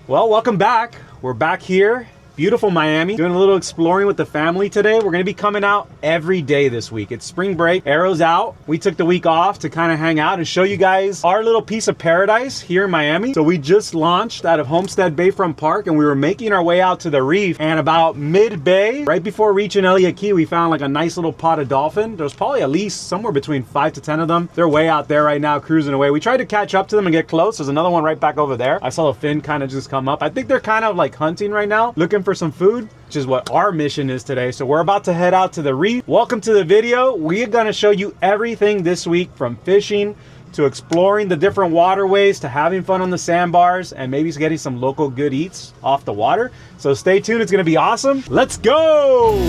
Well, welcome back. We're back here. Beautiful Miami. Doing a little exploring with the family today. We're gonna be coming out every day this week. It's spring break, Arrow's out. We took the week off to kind of hang out and show you guys our little piece of paradise here in Miami. So we just launched out of Homestead Bayfront Park and we were making our way out to the Reef, and about mid-bay, right before reaching Elliot Key, we found like a nice little pod of dolphin. There's probably at least somewhere between 5 to 10 of them. They're way out there right now cruising away. We tried to catch up to them and get close. There's another one right back over there. I saw a fin kind of just come up. I think they're kind of like hunting right now, looking for some food, which is what our mission is today. So we're about to head out to the Reef. Welcome to the video. We're gonna show you everything this week, from fishing to exploring the different waterways to having fun on the sandbars and maybe getting some local good eats off the water. So stay tuned, it's gonna be awesome. Let's go!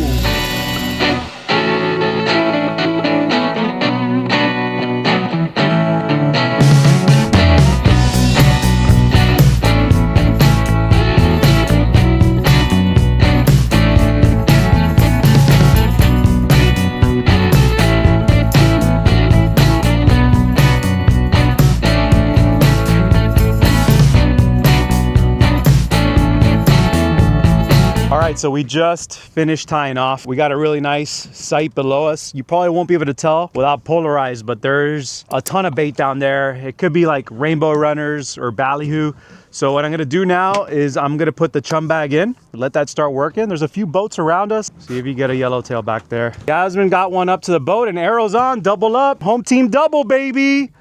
So we just finished tying off. We got a really nice sight below us. You probably won't be able to tell without polarized, but there's a ton of bait down there. It could be like rainbow runners or ballyhoo. So what I'm gonna do now is I'm gonna put the chum bag in, let that start working. There's a few boats around us. See if you get a yellowtail back there. Yasmin got one up to the boat and Arrow's on, double up. Home team double, baby.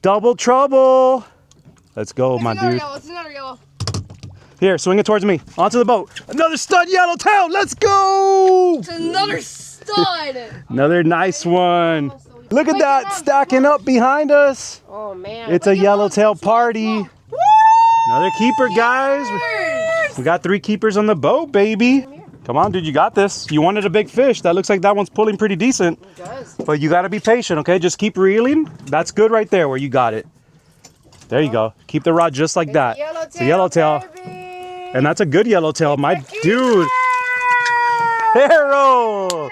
Double trouble. Let's go, my dude. It's another yellow. Here, swing it towards me. Onto the boat. Another stud yellowtail. Let's go! It's another stud. Another nice one. Look at that stacking up behind us. Oh man. It's a yellowtail party. Another keeper, guys. We got 3 keepers on the boat, baby. Come on, dude, you got this. You wanted a big fish. That looks like that one's pulling pretty decent. It does. But you gotta be patient, okay? Just keep reeling. That's good right there where you got it. There you go. Keep the rod just like that. It's a yellowtail. Baby. And that's a good yellowtail, my dude. Arrow! Boy!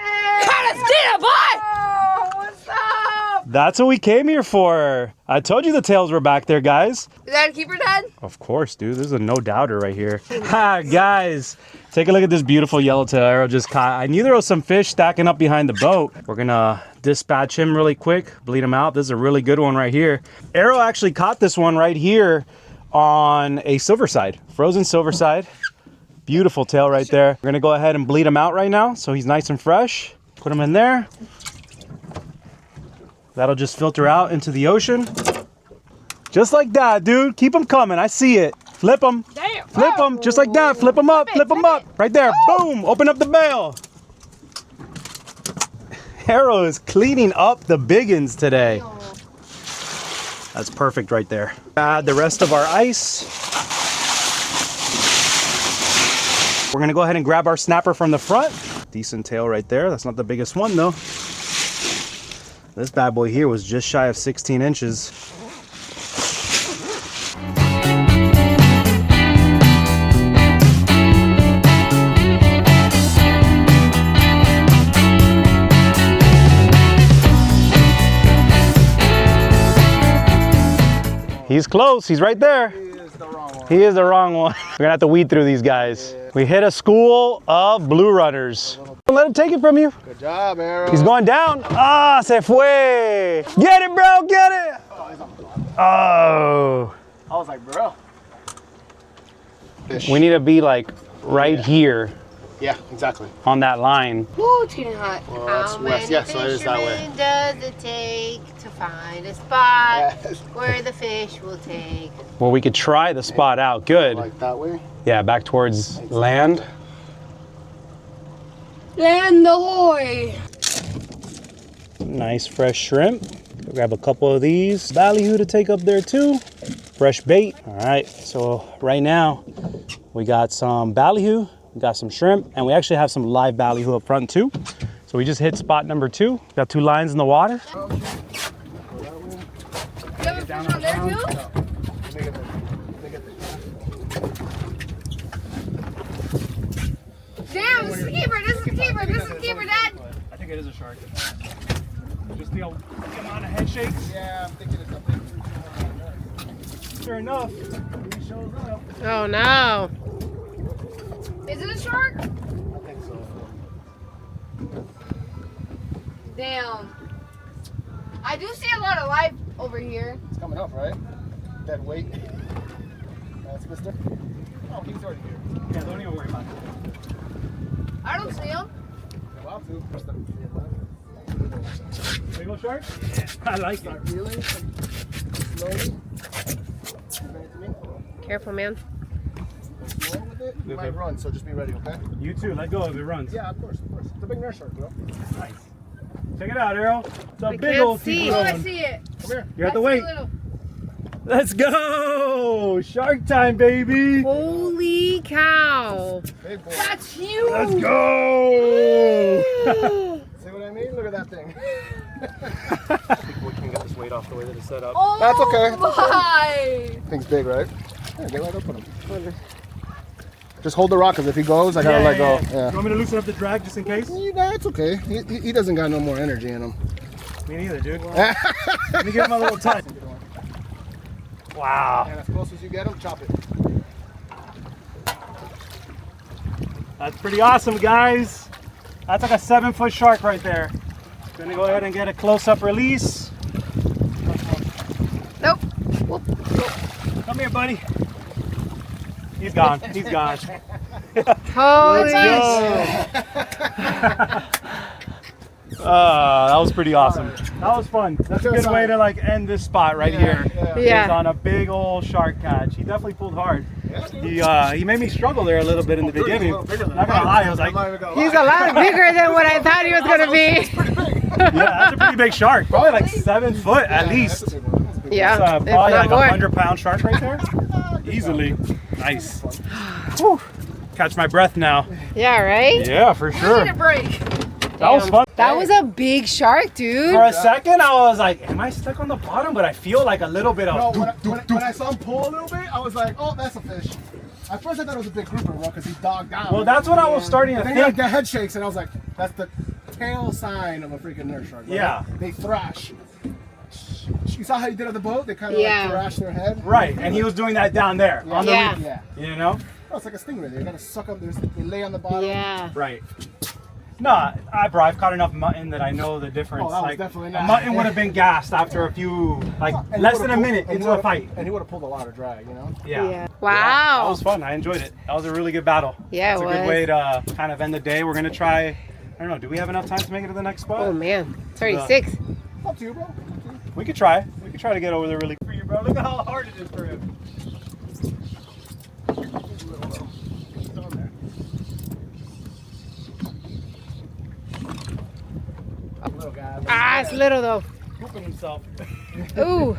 Oh, what's up? That's what we came here for. I told you the tails were back there, guys. Is that a keeper, Dad? Of course, dude. This is a no-doubter right here. Ha, guys. Take a look at this beautiful yellowtail Arrow just caught. I knew there was some fish stacking up behind the boat. We're gonna dispatch him really quick, bleed him out. This is a really good one right here. Arrow actually caught this one right here on a silverside, frozen silverside. Beautiful tail right there. We're gonna go ahead and bleed him out right now so he's nice and fresh. Put him in there. That'll just filter out into the ocean. Just like that, dude. Keep them coming. I see it. Flip them. Damn. Flip them. Just like that. Flip them up. Flip them up. Right there. Boom. Open up the bail. Arrow is cleaning up the biggins today. That's perfect right there. Add the rest of our ice. We're gonna go ahead and grab our snapper from the front. Decent tail right there. That's not the biggest one though. This bad boy here was just shy of 16 inches. He's close, he's right there. He is the wrong one. He is the wrong one. We're gonna have to weed through these guys. Yeah. We hit a school of blue runners. Don't let him take it from you. Good job, Arrow. He's going down. Ah, se fue. Get it, bro, get it. Oh, he's on the bottom. Oh. I was like, bro. Fish. We need to be like right here. Yeah, exactly. On that line. Ooh, it's getting hot. Well, that's west. Yeah, so it is that way. Does it take to find a spot Yes. where the fish will take? Well, we could try the spot out. Good. Like that way? Yeah, back towards land. Land ahoy! Nice fresh shrimp. Grab a couple of these. Ballyhoo to take up there too. Fresh bait. All right, so right now we got some ballyhoo, we got some shrimp, and we actually have some live ballyhoo up front too. So we just hit spot number 2. Got 2 lines in the water. You have a fish on there too? Damn, this is a keeper, this is a keeper, this is a keeper, Dad! I think it is a shark. Just the amount of head shakes. Yeah, I'm thinking it's something. sure enough, he shows up. Oh no. Is it a shark? I think so. Damn. I do see a lot of life over here. It's coming up, right? Dead weight. That's Mister. Oh, he's already here. Yeah, don't even worry about it. I don't see him. You're allowed to. Big old shark? Yeah. I like it. Start reeling slowly. Bring it to me. Careful, man. Go slow with it. You might run, so just be ready, okay? You too. Let go if it runs. Yeah, of course, of course. It's a big nurse shark, bro. Nice. Check it out, Arrow. It's a I big can't old see. sea Oh, I clone. see it. Come here. You have to I see wait. a little. Let's go! Shark time, baby! Holy cow. Big boy. That's huge. Let's go! See what I mean? Look at that thing. I think we can get this weight off the way that it's set up. Oh That's okay. my. Thing's big, right? Yeah, get right up on him. Just hold the rock, because if he goes, I gotta let go. Yeah. You want me to loosen up the drag just in case? Nah, it's okay. He doesn't got no more energy in him. Me neither, dude. Let me give him a little touch. Wow. And as close as you get him, chop it. That's pretty awesome, guys. That's like a 7-foot shark right there. Gonna go ahead and get a close-up release. Nope. Come here, buddy. He's gone. He's gone. Holy. That was pretty awesome. That was fun. That's a good way to like end this spot right here. Yeah. He's on a big old shark catch. He definitely pulled hard. He made me struggle there a little bit in the beginning. Not gonna lie, I was like, He's a lot bigger than what I thought he was gonna be. yeah, that's a pretty big shark. Probably like 7 foot at least. Yeah. It's if probably not like a more. 100-pound shark right there. Easily. Nice. Whew. Catch my breath now. Yeah, right? Yeah, for sure. Need a break. That was fun. That was a big shark, dude. For a second, I was like, am I stuck on the bottom? But I feel like a little bit No, of... when I saw him pull a little bit, I was like, oh, that's a fish. At first I thought it was a big grouper, bro, because he dogged down. Well, that's what I was starting to Then think. the head shakes, and I was like, that's the tail sign of a freaking nurse shark. Right? Yeah. They thrash. You saw how he did on the boat? They kind of Yeah. like thrash their head. Right, and he was doing that down there on the Yeah. reef. Yeah. You know? Oh, it's like a stingray. They gotta suck up. They lay on the bottom. Yeah. Right. No, I've caught enough mutton that I know the difference. Oh, that was like, definitely a not. mutton would have been gassed after a few, like And he less would've than a pulled- minute and he into a would've- fight. And he would have pulled a lot of drag, you know? Yeah. Wow. That was fun. I enjoyed it. That was a really good battle. Yeah, It's it a good was. way to kind of end the day. We're gonna try. I don't know. Do we have enough time to make it to the next spot? Oh man, it's already 6. Up to you, bro. We could try. We could try to get over there really quick for you, bro. Look at how hard it is for him. Little guy. Ah, it's little though. Pooping himself. Ooh.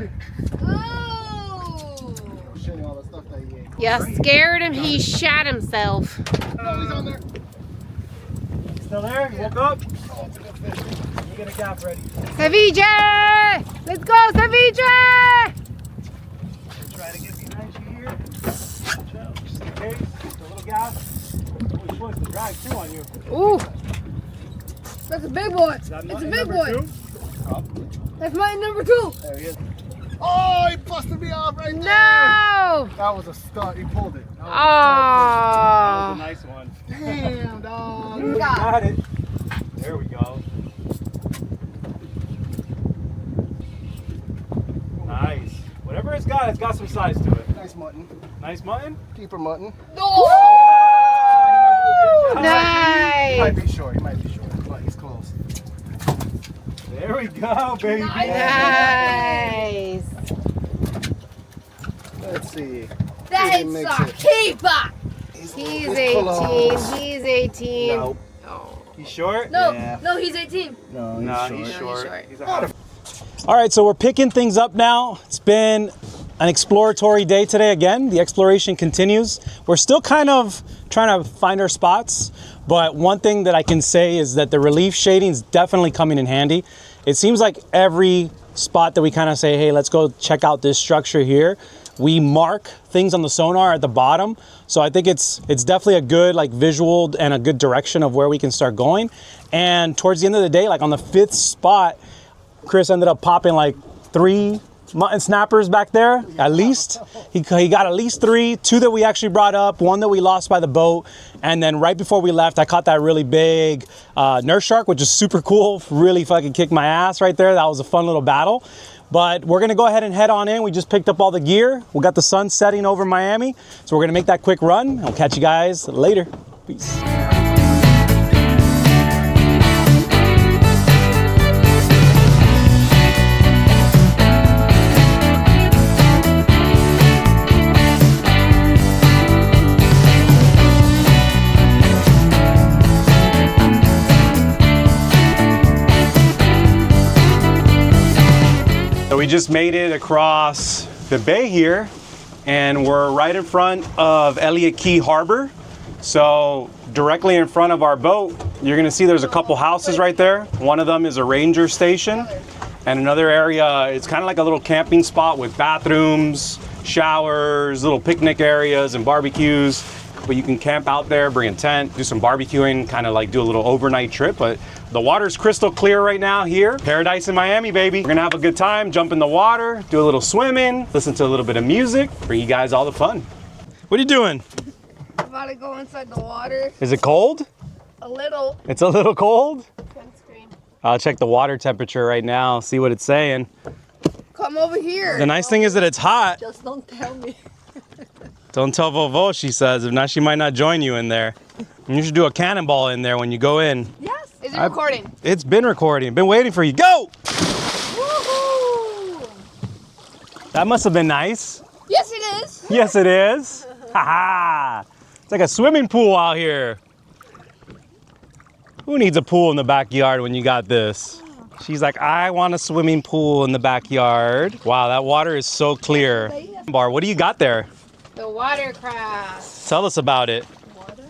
Shitting all the stuff that he ate. Yeah, scared him. He shat himself. Oh, he's on there. Still there? You woke up? Oh, it's a good fish. We get a gap ready. Ceviche! Let's go, ceviche! Try to get behind you here. Just in case. Just a little gap. Oh, he wants to drag too on you. Ooh. That's a big boy. Is that It's a mutton big number boy. 2? That's mine number 2. There he is. Oh, he busted me off right there. No! That was a stunt. He pulled it. That was That was a Oh. nice one. a stunt. Damn, dog. We got it. There we go. Nice. Whatever it's got some size to it. Nice mutton. Nice mutton? Keeper mutton. No! He Nice! might be short. He might be short, but he's close. There we go, baby. Nice! Let's see. That's makes a it. keeper! He's He's 18. close. He's 18. Nope. Oh. He's short? No, Yeah. no, he's 18. No, he's Nah, short. he's short. short. He's a All right, so we're picking things up now. It's been an exploratory day today again. The exploration continues. We're still kind of trying to find our spots, but one thing that I can say is that the relief shading is definitely coming in handy. It seems like every spot that we kind of say, hey, let's go check out this structure here, we mark things on the sonar at the bottom. So I think it's definitely a good like visual and a good direction of where we can start going. And towards the end of the day, like on the 5th spot, Chris ended up popping like 3 mutton snappers back there, at least. He got at least 3, 2 that we actually brought up, 1 that we lost by the boat. And then right before we left, I caught that really big nurse shark, which is super cool. Really fucking kicked my ass right there. That was a fun little battle. But we're gonna go ahead and head on in. We just picked up all the gear. We got the sun setting over Miami. So we're gonna make that quick run. I'll catch you guys later. Peace. So we just made it across the bay here, and we're right in front of Elliot Key Harbor. So directly in front of our boat, you're gonna see there's a couple houses right there. One of them is a ranger station, and another area, it's kind of like a little camping spot with bathrooms, showers, little picnic areas and barbecues. But you can camp out there, bring a tent, do some barbecuing, kind of like do a little overnight trip. But the water's crystal clear right now here. Paradise in Miami, baby. We're gonna have a good time, jump in the water, do a little swimming, listen to a little bit of music, bring you guys all the fun. What are you doing? I'm about to go inside the water. Is it cold? A little. It's a little cold? Sunscreen. I'll check the water temperature right now, see what it's saying. Come over here. The nice thing is that it's hot. Just don't tell me. Don't tell Vovo, she says. If not, she might not join you in there. And you should do a cannonball in there when you go in. Yes. Is it recording? It's been recording. Been waiting for you. Go! Woohoo! That must have been nice. Yes, it is. Yes, it is. Ha-ha! It's like a swimming pool out here. Who needs a pool in the backyard when you got this? She's like, I want a swimming pool in the backyard. Wow, that water is so clear. Bar, what do you got there? The watercraft. Tell us about it.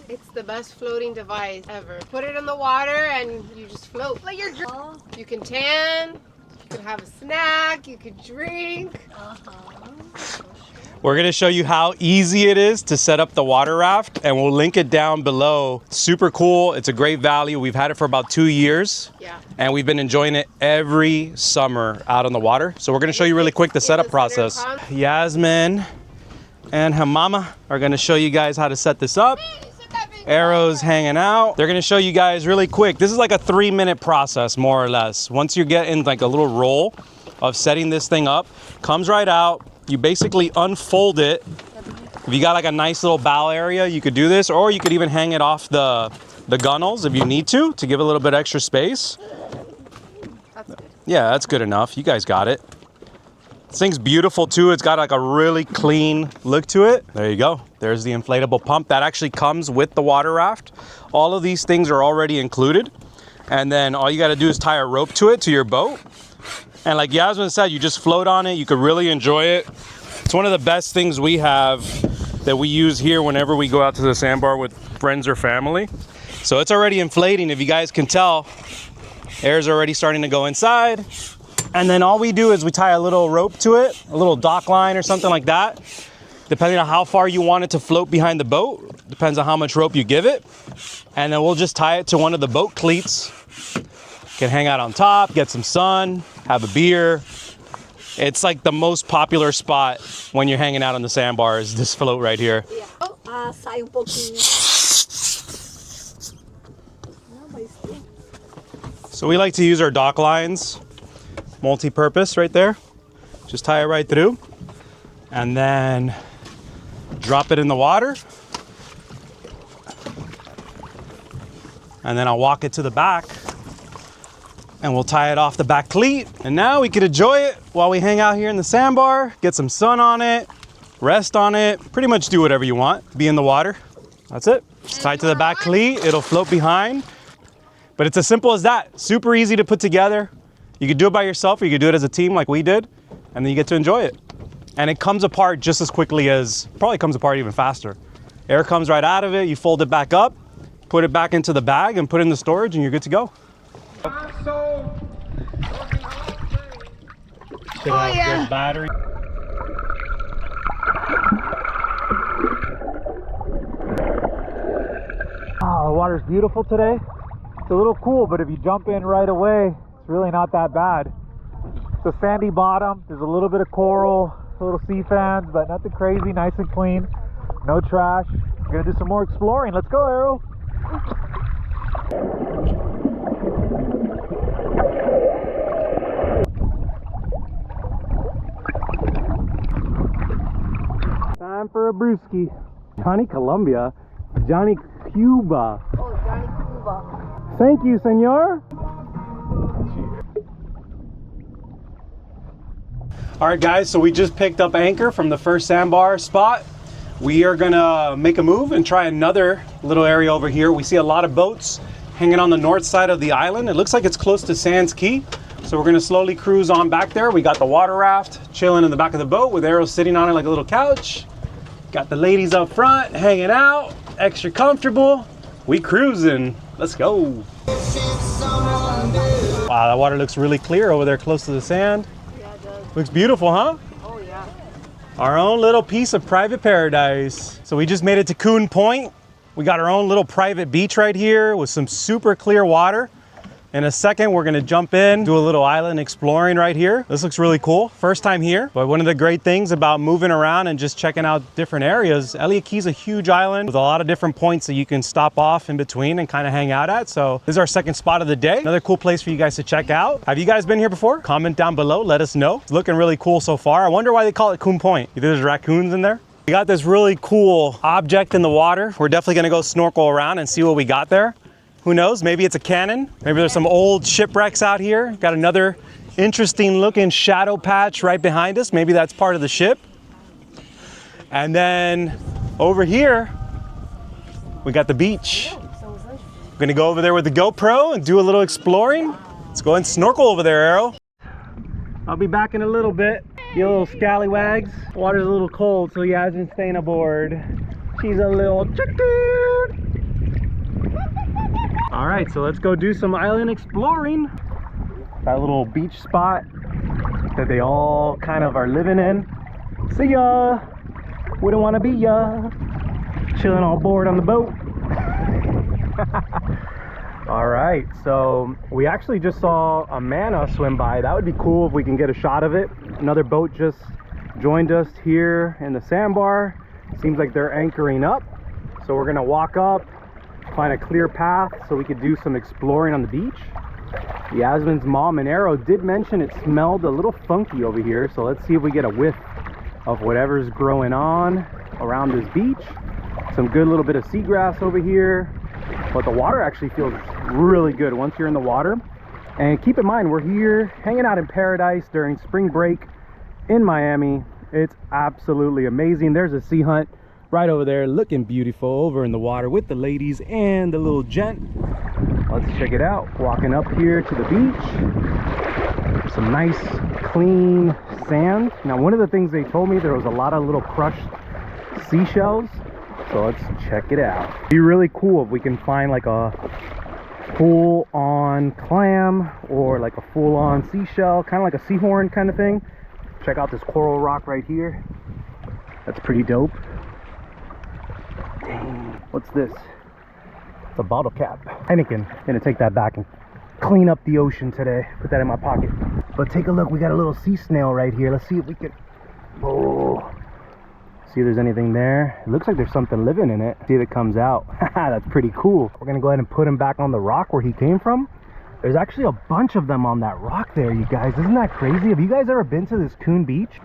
It's the best floating device ever. Put it in the water and you just float like you're drinking. You can tan, you can have a snack, you can drink. We're gonna show you how easy it is to set up the water raft, and we'll link it down below. Super cool, it's a great value. We've had it for about 2 years. Yeah. And we've been enjoying it every summer out on the water. So we're gonna show you really quick the setup process. Yasmin and her mama are gonna show you guys how to set this up. Arrows hanging out. They're gonna show you guys really quick. This is like a 3-minute process, more or less. Once you get in like a little roll of setting this thing up, comes right out. You basically unfold it. If you got like a nice little bow area, you could do this, or you could even hang it off the gunnels if you need to give a little bit extra space. That's good. Yeah, that's good enough. You guys got it. This thing's beautiful too. It's got like a really clean look to it. There you go. There's the inflatable pump that actually comes with the water raft. All of these things are already included. And then all you got to do is tie a rope to it, to your boat. And like Yasmin said, you just float on it. You could really enjoy it. It's one of the best things we have that we use here whenever we go out to the sandbar with friends or family. So it's already inflating. If you guys can tell, air's already starting to go inside. And then all we do is we tie a little rope to it, a little dock line or something like that. Depending on how far you want it to float behind the boat, depends on how much rope you give it. And then we'll just tie it to one of the boat cleats. Can hang out on top, get some sun, have a beer. It's like the most popular spot when you're hanging out on the sandbar is this float right here. Sai pouquinho. So we like to use our dock lines, multi-purpose right there. Just tie it right through and then drop it in the water. And then I'll walk it to the back and we'll tie it off the back cleat. And now we can enjoy it while we hang out here in the sandbar, get some sun on it, rest on it, pretty much do whatever you want, be in the water. That's it. It's tied to the back cleat, it'll float behind. But it's as simple as that. Super easy to put together. You could do it by yourself or you could do it as a team like we did, and then you get to enjoy it. And it comes apart just as quickly as, probably comes apart even faster. Air comes right out of it, you fold it back up, put it back into the bag and put it in the storage and you're good to go. Should have good battery. Oh, the water's beautiful today. It's a little cool, but if you jump in right away, it's really not that bad. It's a sandy bottom. There's a little bit of coral, little sea fans, but nothing crazy, nice and clean. No trash. We're gonna do some more exploring. Let's go, Arrow. Time for a brewski. Johnny Colombia, Johnny Cuba. Oh, Johnny Cuba. Thank you, senor. All right, guys, so we just picked up anchor from the first sandbar spot. We are gonna make a move and try another little area over here. We see a lot of boats hanging on the north side of the island. It looks like it's close to Sands Key. So we're gonna slowly cruise on back there. We got the water raft chilling in the back of the boat with Arrow sitting on it like a little couch. Got the ladies up front hanging out, extra comfortable. We cruising, let's go. Wow, that water looks really clear over there close to the sand. Yeah, it does. Looks beautiful, huh? Oh, yeah. Our own little piece of private paradise. So we just made it to Coon Point. We got our own little private beach right here with some super clear water. In a second, we're gonna jump in, do a little island exploring right here. This looks really cool. First time here, but one of the great things about moving around and just checking out different areas, Elliot Key is a huge island with a lot of different points that you can stop off in between and kind of hang out at. So this is our second spot of the day. Another cool place for you guys to check out. Have you guys been here before? Comment down below, let us know. It's looking really cool so far. I wonder why they call it Coon Point. You think there's raccoons in there? We got this really cool object in the water. We're definitely gonna go snorkel around and see what we got there. Who knows, maybe it's a cannon. Maybe there's some old shipwrecks out here. Got another interesting looking shadow patch right behind us. Maybe that's part of the ship. And then over here, we got the beach. We're gonna go over there with the GoPro and do a little exploring. Let's go and snorkel over there, Arrow. I'll be back in a little bit. You little scallywags. Water's a little cold, so Yasmin's staying aboard. She's a little chicken. All right, so let's go do some island exploring. That little beach spot that they all kind of are living in. See ya. Wouldn't want to be ya. Chilling all board on the boat. All right, so we actually just saw a manna swim by. That would be cool if we can get a shot of it. Another boat just joined us here in the sandbar. Seems like they're anchoring up. So we're gonna walk up, find a clear path so we could do some exploring on the beach. Yasmin's mom and Arrow did mention it smelled a little funky over here, so let's see if we get a whiff of whatever's growing on around this beach. Some good little bit of seagrass over here, but the water actually feels really good once you're in the water. And keep in mind, we're here hanging out in paradise during spring break in Miami. It's absolutely amazing. There's a sea hunt right over there looking beautiful over in the water with the ladies and the little gent. Let's check it out. Walking up here to the beach. Some nice clean sand. Now, one of the things they told me, there was a lot of little crushed seashells. So let's check it out. It'd be really cool if we can find like a full-on clam or like a full-on seashell, kind of like a seahorn kind of thing. Check out this coral rock right here. That's pretty dope. Dang, what's this? It's a bottle cap. Heineken. Gonna take that back and clean up the ocean today. Put that in my pocket. But take a look, we got a little sea snail right here. Let's see if we can, oh, see if there's anything there. It looks like there's something living in it. See if it comes out. That's pretty cool. We're gonna go ahead and put him back on the rock where he came from. There's actually a bunch of them on that rock there, you guys. Isn't that crazy? Have you guys ever been to this Coon Beach?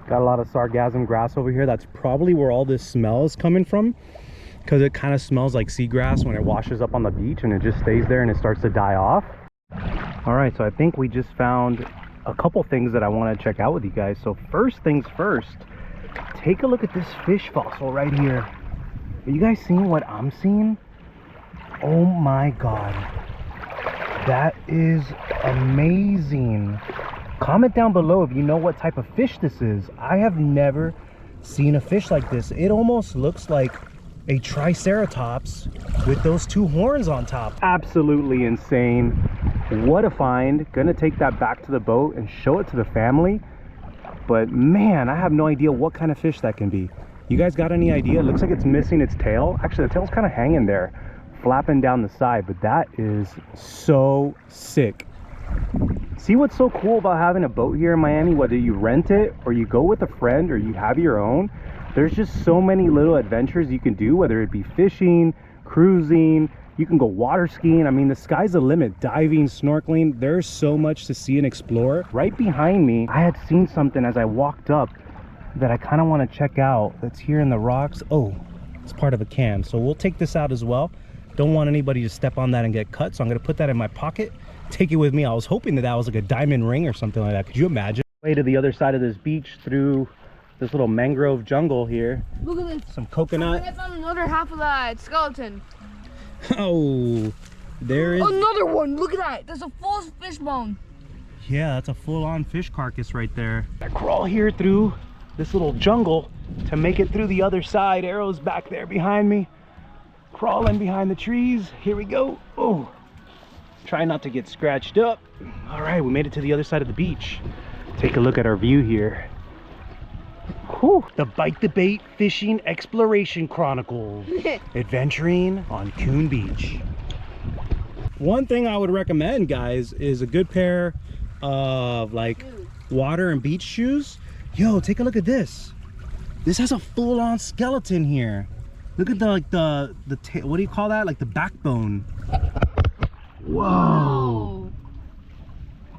Got a lot of sargassum grass over here. That's probably where all this smell is coming from, because it kind of smells like seagrass when it washes up on the beach and it just stays there and it starts to die off. All right, so I think we just found a couple things that I want to check out with you guys. So first things first, take a look at this fish fossil right here. Are you guys seeing what I'm seeing? Oh my god, that is amazing. Comment down below if you know what type of fish this is. I have never seen a fish like this. It almost looks like a triceratops with those two horns on top. Absolutely insane. What a find. Gonna take that back to the boat and show it to the family. But man, I have no idea what kind of fish that can be. You guys got any idea? It looks like it's missing its tail. Actually, the tail's kind of hanging there, flapping down the side, but that is so sick. See what's so cool about having a boat here in Miami? Whether you rent it or you go with a friend or you have your own, there's just so many little adventures you can do, whether it be fishing, cruising, you can go water skiing. I mean, the sky's the limit. Diving, snorkeling, there's so much to see and explore. Right behind me, I had seen something as I walked up that I kind of want to check out. That's here in the rocks. Oh, it's part of a can. So we'll take this out as well. Don't want anybody to step on that and get cut. So I'm going to put that in my pocket, take it with me. I was hoping that that was like a diamond ring or something like that. Could you imagine? Way to the other side of this beach through this little mangrove jungle here. Look at this. Some coconut. I found another half of that skeleton. Oh, there is another one. Look at that. There's a full fish bone. Yeah, that's a full-on fish carcass right there. I crawl here through this little jungle to make it through the other side. Arrow's back there behind me. Crawling behind the trees. Here we go. Oh, try not to get scratched up. All right, we made it to the other side of the beach. Take a look at our view here. Whew. The Bite the Bait Fishing Exploration Chronicles. Adventuring on Coon Beach. One thing I would recommend, guys, is a good pair of like water and beach shoes. Yo, take a look at this. This has a full-on skeleton here. Look at the what do you call that? Like the backbone. Whoa.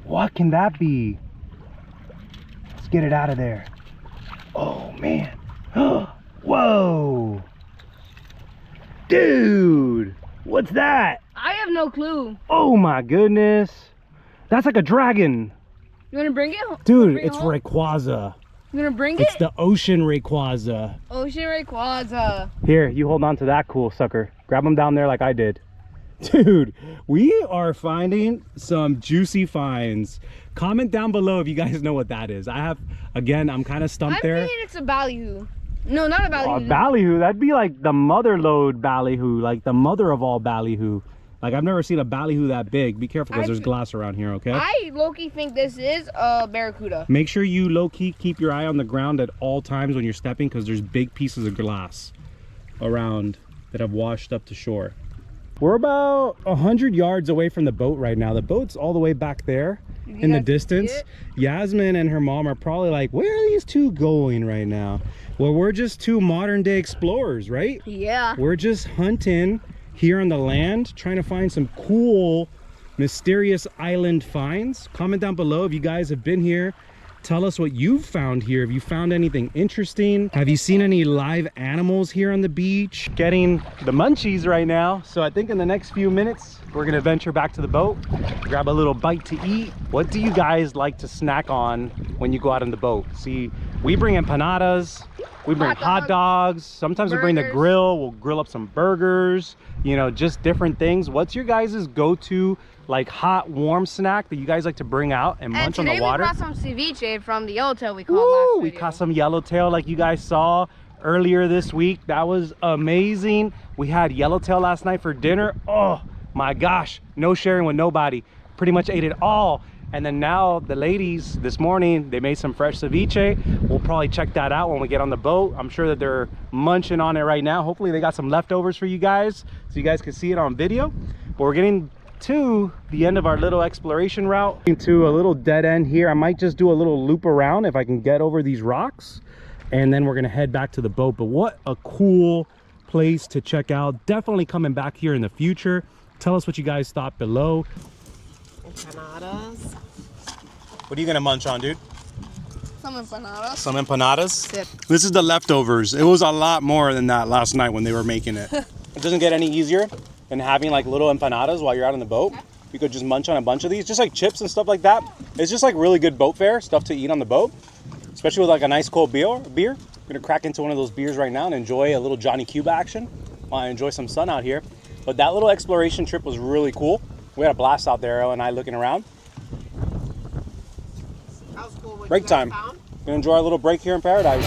What can that be? Let's get it out of there. Oh man. Whoa. Dude, what's that? I have no clue. Oh my goodness. That's like a dragon. You wanna bring it? Dude, it's Rayquaza. You gonna bring It's it? the ocean Rayquaza. Ocean Rayquaza. Here, you hold on to that cool sucker. Grab him down there like I did. Dude, we are finding some juicy finds. Comment down below if you guys know what that is. I'm kind of stumped there. I'm thinking it's a ballyhoo. No, not a ballyhoo. A ballyhoo, that'd be like the mother lode ballyhoo, like the mother of all ballyhoo. Like I've never seen a ballyhoo that big. Be careful because there's glass around here, okay? I low-key think this is a barracuda. Make sure you low-key keep your eye on the ground at all times when you're stepping because there's big pieces of glass around that have washed up to shore. We're about 100 yards away from the boat right now. The boat's all the way back there in the distance. Yasmin and her mom are probably like, where are these two going right now? Well, we're just two modern day explorers, right? Yeah. We're just hunting here on the land, trying to find some cool, mysterious island finds. Comment down below if you guys have been here. Tell us what you've found here. Have you found anything interesting? Have you seen any live animals here on the beach? Getting the munchies right now. So I think in the next few minutes, we're gonna venture back to the boat, grab a little bite to eat. What do you guys like to snack on when you go out on the boat? See, we bring empanadas, we bring hot dogs. Sometimes we bring the grill. We'll grill up some burgers, you know, just different things. What's your guys' go-to like hot warm snack that you guys like to bring out and munch on the water? And today we brought some ceviche from the yellowtail we caught last video. We caught some yellowtail like you guys saw earlier this week. That was amazing. We had yellowtail last night for dinner. Oh my gosh, no sharing with nobody. Pretty much ate it all. And then now the ladies this morning, they made some fresh ceviche. We'll probably check that out when we get on the boat. I'm sure that they're munching on it right now. Hopefully they got some leftovers for you guys so you guys can see it on video. But we're getting to the end of our little exploration route, into a little dead end here. I might just do a little loop around if I can get over these rocks, and then we're gonna head back to the boat. But what a cool place to check out. Definitely coming back here in the future. Tell us what you guys thought below. Empanadas. What are you gonna munch on, dude? Some empanadas. Some empanadas? Sip. This is the leftovers. It was a lot more than that last night when they were making it. It doesn't get any easier than having like little empanadas while you're out on the boat. You could just munch on a bunch of these, just like chips and stuff like that. It's just like really good boat fare, stuff to eat on the boat, especially with like a nice cold beer. I'm gonna crack into one of those beers right now and enjoy a little Johnny Cuba action while I enjoy some sun out here. But that little exploration trip was really cool. We had a blast out there, Arrow and I looking around. That was cool. What Break you guys time. found? Gonna enjoy our little break here in paradise.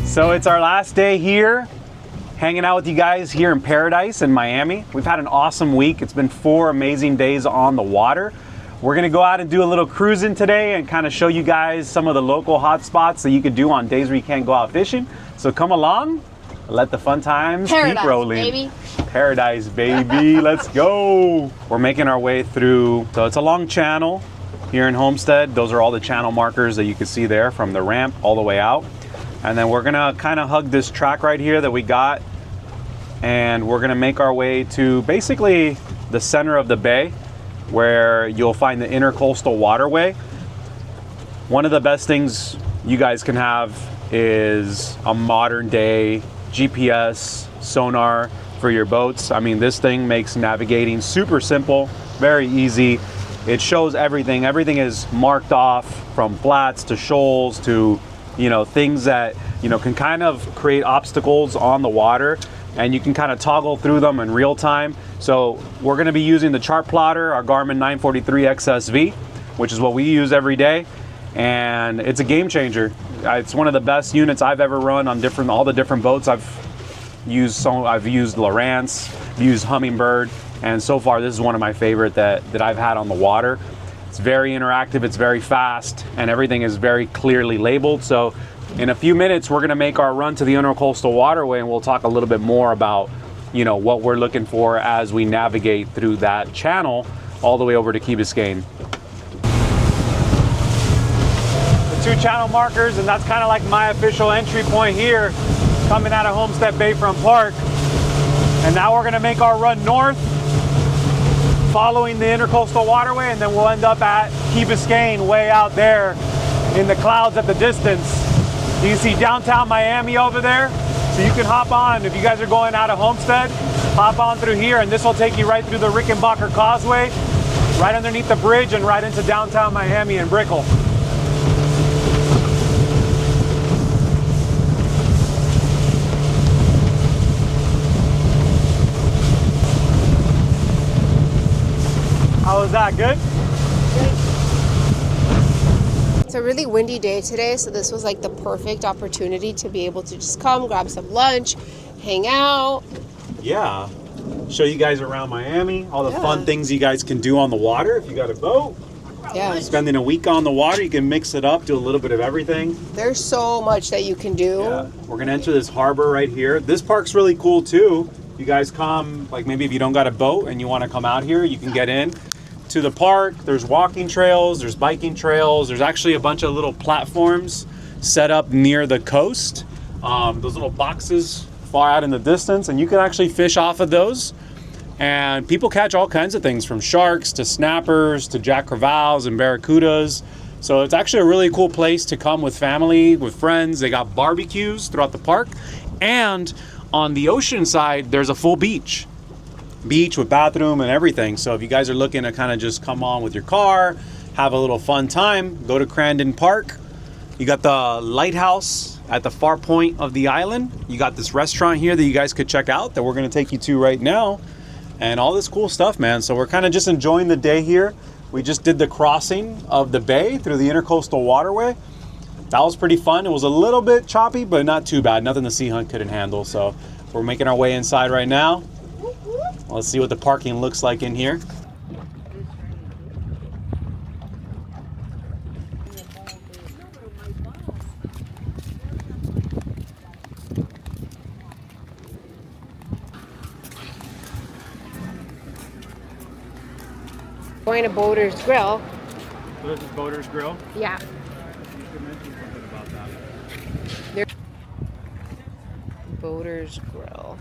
So it's our last day here, hanging out with you guys here in paradise in Miami. We've had an awesome week. It's been 4 amazing days on the water. We're gonna go out and do a little cruising today and kind of show you guys some of the local hot spots that you can do on days where you can't go out fishing. So come along, let the fun times keep rolling. Baby. Paradise, baby, let's go. We're making our way through, so it's a long channel here in Homestead. Those are all the channel markers that you can see there from the ramp all the way out. And then we're gonna kind of hug this track right here that we got, and we're gonna make our way to basically the center of the bay where you'll find the intercoastal waterway. One of the best things you guys can have is a modern day GPS sonar for your boats. I mean, this thing makes navigating super simple, very easy. It shows everything. Everything is marked off, from flats to shoals to, you know, things that, you know, can kind of create obstacles on the water, and you can kind of toggle through them in real time. So we're going to be using the chart plotter, our Garmin 943 XSV, which is what we use every day, and it's a game changer. It's one of the best units I've ever run on all the different boats I've used. I've used Lowrance, used Humminbird, and so far this is one of my favorite that I've had on the water. It's very interactive, it's very fast, and everything is very clearly labeled. So in a few minutes we're going to make our run to the intercoastal waterway, and we'll talk a little bit more about, you know, what we're looking for as we navigate through that channel all the way over to Key Biscayne. The 2 channel markers, and that's kind of like my official entry point here, coming out of Homestead Bayfront Park. And now we're going to make our run north, following the intercoastal waterway, and then we'll end up at Key Biscayne way out there in the clouds at the distance. You can see downtown Miami over there, so you can hop on. If you guys are going out of Homestead, hop on through here, and this will take you right through the Rickenbacker Causeway, right underneath the bridge, and right into downtown Miami and Brickell. How was that? Good? It's a really windy day today, so this was like the perfect opportunity to be able to just come, grab some lunch, hang out. Yeah. Show you guys around Miami, all the fun things you guys can do on the water if you got a boat. Yeah. Spending a week on the water, you can mix it up, do a little bit of everything. There's so much that you can do. Yeah. We're gonna enter this harbor right here. This park's really cool too. You guys come, like maybe if you don't got a boat and you want to come out here, you can get in to the park. There's walking trails, there's biking trails, there's actually a bunch of little platforms set up near the coast. Those little boxes far out in the distance, and you can actually fish off of those. And people catch all kinds of things, from sharks to snappers to jack crevalles and barracudas. So it's actually a really cool place to come with family, with friends. They got barbecues throughout the park, and on the ocean side there's a full beach with bathroom and everything. So if you guys are looking to kind of just come on with your car, have a little fun time, go to Crandon Park. You got the lighthouse at the far point of the island. You got this restaurant here that you guys could check out that we're going to take you to right now, and all this cool stuff, man. So we're kind of just enjoying the day here. We just did the crossing of the bay through the intercoastal waterway. That was pretty fun. It was a little bit choppy, but not too bad. Nothing the Sea Hunt couldn't handle. So we're making our way inside right now. Let's see what the parking looks like in here. Going to Boater's Grill. So this is Boater's Grill. Yeah. You could mention something about that. Boater's Grill.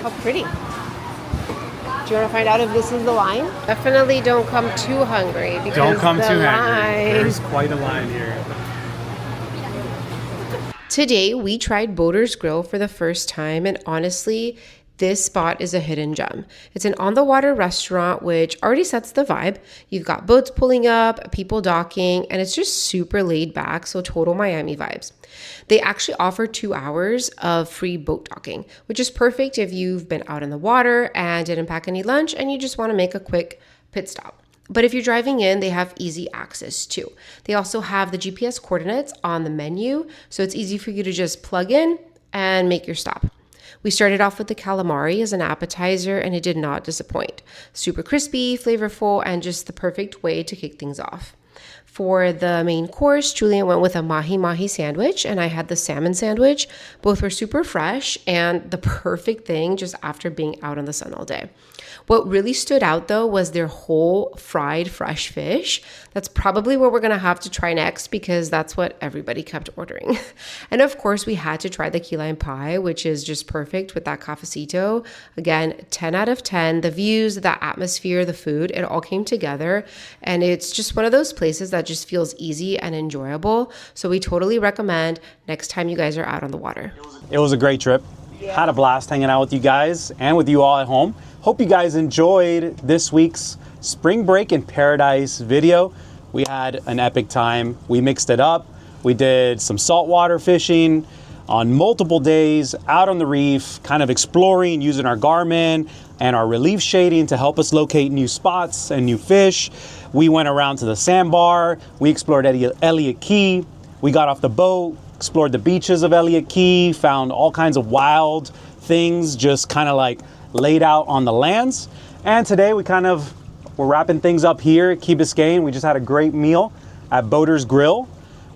How pretty. Do you want to find out if this is the line? Definitely don't come too hungry, because Don't come the too hungry. line... There's quite a line here. Today we tried Boater's Grill for the first time, and honestly, this spot is a hidden gem. It's an on-the-water restaurant, which already sets the vibe. You've got boats pulling up, people docking, and it's just super laid back, so total Miami vibes. They actually offer 2 hours of free boat docking, which is perfect if you've been out in the water and didn't pack any lunch and you just want to make a quick pit stop. But if you're driving in, they have easy access too. They also have the GPS coordinates on the menu, so it's easy for you to just plug in and make your stop. We started off with the calamari as an appetizer, and it did not disappoint. Super crispy, flavorful, and just the perfect way to kick things off. For the main course, Julian went with a mahi-mahi sandwich, and I had the salmon sandwich. Both were super fresh and the perfect thing just after being out in the sun all day. What really stood out though was their whole fried fresh fish. That's probably what we're gonna have to try next because that's what everybody kept ordering. And of course, we had to try the key lime pie, which is just perfect with that cafecito. Again, 10 out of 10. The views, the atmosphere, the food, it all came together. And it's just one of those places that just feels easy and enjoyable. So we totally recommend next time you guys are out on the water. It was a great trip. Had a blast hanging out with you guys and with you all at home. Hope you guys enjoyed this week's Spring Break in Paradise video. We had an epic time. We mixed it up. We did some saltwater fishing on multiple days out on the reef, kind of exploring using our Garmin and our relief shading to help us locate new spots and new fish. We went around to the Sandbar. We explored Elliot Key. We got off the boat, explored the beaches of Elliot Key, found all kinds of wild things just kind of like laid out on the lands. And today we're wrapping things up here at Key Biscayne. We just had a great meal at Boater's Grill.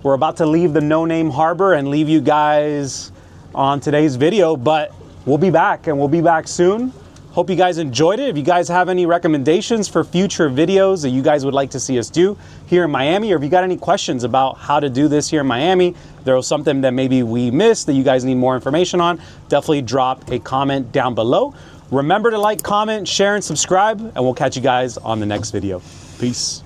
We're about to leave the no-name harbor and leave you guys on today's video, but we'll be back and we'll be back soon. Hope you guys enjoyed it. If you guys have any recommendations for future videos that you guys would like to see us do here in Miami, or if you got any questions about how to do this here in Miami, there was something that maybe we missed that you guys need more information on, definitely drop a comment down below. Remember to like, comment, share, and subscribe, and we'll catch you guys on the next video. Peace.